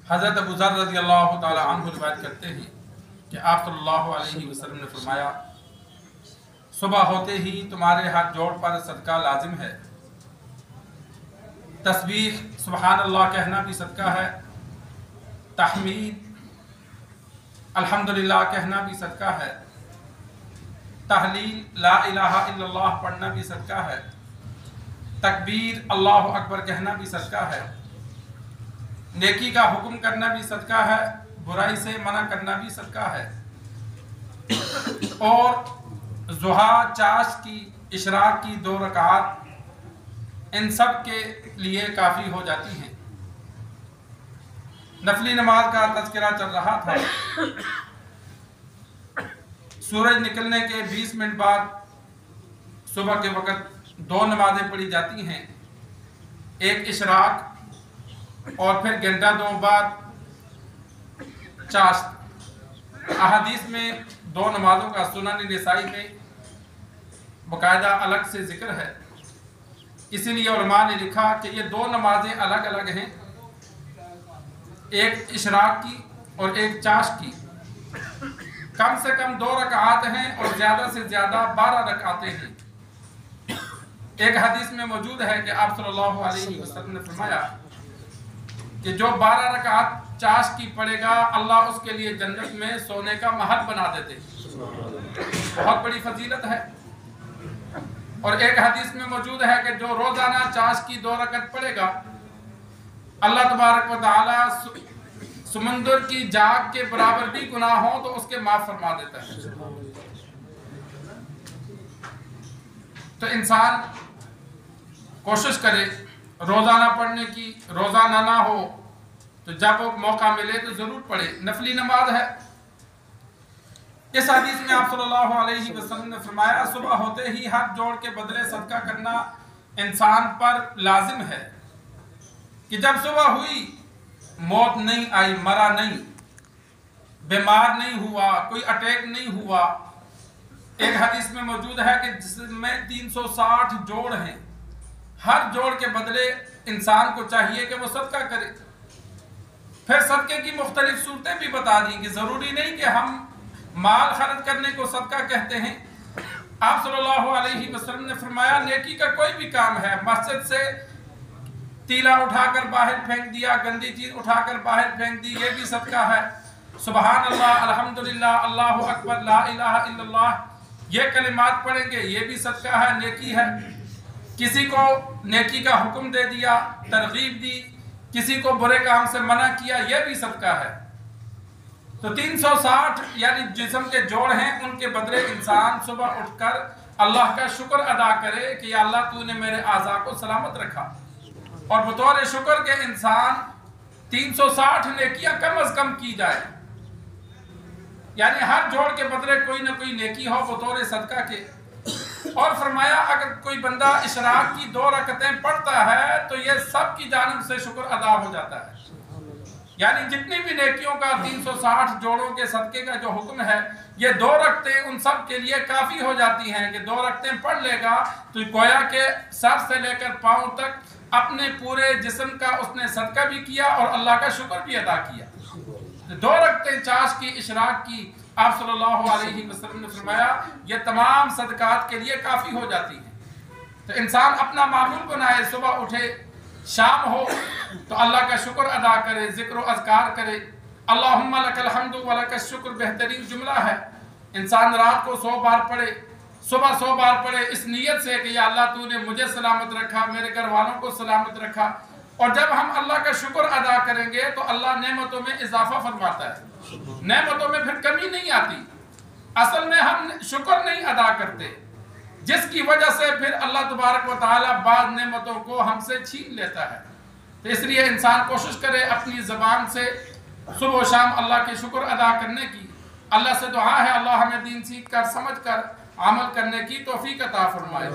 حضرت ابو ذر رضی اللہ تعالی عنہ روایت کرتے ہیں کہ آپ صلی اللہ علیہ وسلم نے فرمایا صبح ہوتے ہی تمہارے ہاتھ جوڑ پر صدقہ لازم ہے، تسبیح سبحان اللہ کہنا بھی صدقہ ہے، تحمید الحمدللہ کہنا بھی صدقہ ہے، تحلیل لا الہ الا اللہ پڑھنا بھی صدقہ ہے، تکبیر اللہ اکبر کہنا بھی صدقہ ہے، نیکی کا حکم کرنا بھی صدقہ ہے، برائی سے منع کرنا بھی صدقہ ہے، اور ضحیٰ چاشت کی اشراق کی 2 رکعات ان سب کے لیے کافی ہو جاتی ہیں۔ نفلی نماز کا تذکرہ چل رہا تھا۔ سورج نکلنے کے 20 منٹ بعد صبح کے وقت 2 نمازیں پڑھی جاتی ہیں، ایک اشراق اور پھر گھنٹہ 2 بعد چاشت۔ احادیث میں 2 نمازوں کا سنن نسائی میں باقاعدہ الگ سے ذکر ہے، اسی لیے علماء نے لکھا کہ یہ 2 نمازیں الگ الگ ہیں، ایک اشراق کی اور ایک چاشت کی، کم سے کم 2 رکعات ہیں اور زیادہ سے زیادہ 12 رکعتیں ہیں۔ ایک حدیث میں موجود ہے کہ آپ صلی اللہ علیہ وسلم نے فرمایا کہ جو 12 رکعات چاشت کی پڑھے گا اللہ اس کے لیے جنت میں سونے کا محل بنا دیتے ہیں۔ بہت بڑی فضیلت ہے۔ اور ایک حدیث میں موجود ہے کہ جو روزانہ چاشت کی 2 رکعت پڑھے گا اللہ تبارک و تعالی سمندر کی جاگ کے برابر بھی گناہ ہوں تو اس کے معاف فرما دیتا ہے۔ تو انسان کوشش کرے روزانہ پڑھنے کی، روزانہ نہ ہو تو جب موقع ملے تو ضرور پڑھے، نفلی نماز ہے۔ اس حدیث میں آپ صلی اللہ علیہ وسلم نے فرمایا صبح ہوتے ہی ہاتھ جوڑ کے بدلے صدقہ کرنا انسان پر لازم ہے، کہ جب صبح ہوئی موت نہیں آئی، مرا نہیں، بیمار نہیں ہوا، کوئی اٹیک نہیں ہوا۔ ایک حدیث میں موجود ہے کہ جس میں 360 جوڑ ہیں، ہر جوڑ کے بدلے انسان کو چاہیے کہ وہ صدقہ کرے۔ پھر صدقے کی مختلف صورتیں بھی بتا دیں کہ ضروری نہیں کہ ہم مال خرچ کرنے کو صدقہ کہتے ہیں۔ آپ صلی اللہ علیہ وسلم نے فرمایا نیکی کا کوئی بھی کام ہے، مسجد سے تیلا اٹھا کر باہر پھینک دیا، گندی چیز اٹھا کر باہر پھینک دی، یہ بھی صدقہ ہے۔ سبحان اللہ، الحمدللہ، اللہ اکبر، لا الہ الا اللہ، یہ کلمات پڑھیں گے، یہ بھی صدقہ ہے، نیکی ہے۔ کسی کو نیکی کا حکم دے دیا، ترغیب دی، کسی کو برے کام سے منع کیا، یہ بھی صدقہ ہے۔ تو 360 یعنی جسم کے جوڑ ہیں، ان کے بدلے انسان صبح اٹھ کر اللہ کا شکر ادا کرے کہ یا اللہ تو نے میرے اعضاء کو سلامت رکھا، اور بطور شکر کے انسان 360 نیکیاں کم از کم کی جائے، یعنی ہر جوڑ کے بدلے کوئی نہ کوئی نیکی ہو بطور صدقہ کے۔ اور فرمایا اگر کوئی بندہ اشراق کی 2 رکعتیں پڑھتا ہے تو یہ سب کی جانب سے شکر ادا ہو جاتا ہے، یعنی جتنی بھی نیکیوں کا 360 جوڑوں کے صدقے کا جو حکم ہے، یہ 2 رکعتیں ان سب کے لیے کافی ہو جاتی ہیں کہ 2 رکعتیں پڑھ لے گا تو گویا کہ سر سے لے کر پاؤں تک اپنے پورے جسم کا اس نے صدقہ بھی کیا اور اللہ کا شکر بھی ادا کیا۔ 2 رکعتیں چاشت کی اشراق کی آپ صلی اللہ علیہ وسلم نے فرمایا یہ تمام صدقات کے لیے کافی ہو جاتی ہیں۔ تو انسان اپنا معمول بنائے، صبح اٹھے، شام ہو تو اللہ کا شکر ادا کرے، ذکر و اذکار کرے، اللہم لک الحمد و لک الشکر بہترین جملہ ہے۔ انسان رات کو 100 بار پڑھے، صبح 100 بار پڑھے، اس نیت سے کہ یا اللہ تو نے مجھے سلامت رکھا، میرے گھر والوں کو سلامت رکھا۔ اور جب ہم اللہ کا شکر ادا کریں گے تو اللہ نعمتوں میں اضافہ فرماتا ہے، نعمتوں میں پھر کمی نہیں آتی۔ اصل میں ہم شکر نہیں ادا کرتے، جس کی وجہ سے پھر اللہ تبارک و تعالیٰ بعض نعمتوں کو ہم سے چھین لیتا ہے۔ تو اس لیے انسان کوشش کرے اپنی زبان سے صبح و شام اللہ کے شکر ادا کرنے کی۔ اللہ سے دعا ہے اللہ ہمیں دین سیکھ کر سمجھ کر عمل کرنے کی توفیق عطا فرمائے۔